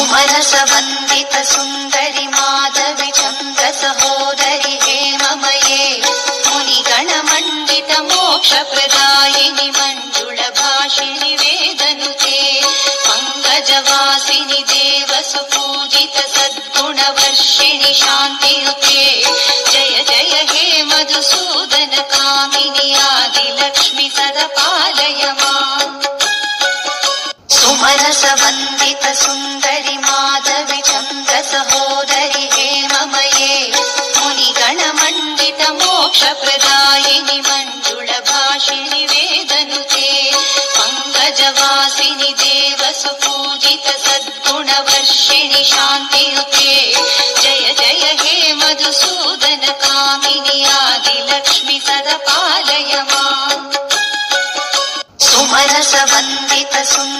सुमनस वन्दित सुन्दरि माधवि चन्द्र सहोदरि हेममये मुनिगणमण्डित मोक्षप्रदायिनि मञ्जुळभाषिणि वेदनुते पङ्कजवासिनि देवसुपूजित सद्गुणवर्षिणि शान्तियुते जय जय हे मधुसूदन कामिनि आदिलक्ष्मि सदा पालय माम् सुमनस वन्दित सुन्दरि माधवि चन्द्र सहोदरि हेममये मुनिगणमण्डित मोक्षप्रदायिनि मञ्जुळभाषिणि वेदनुते पङ्कजवासिनि देवसुपूजित सद्गुणवर्षिणि शान्तियुते जय जय हे मधुसूदन कामिनि आदिलक्ष्मि सदा पालय माम् सुमनस वन्दित सुन्दरि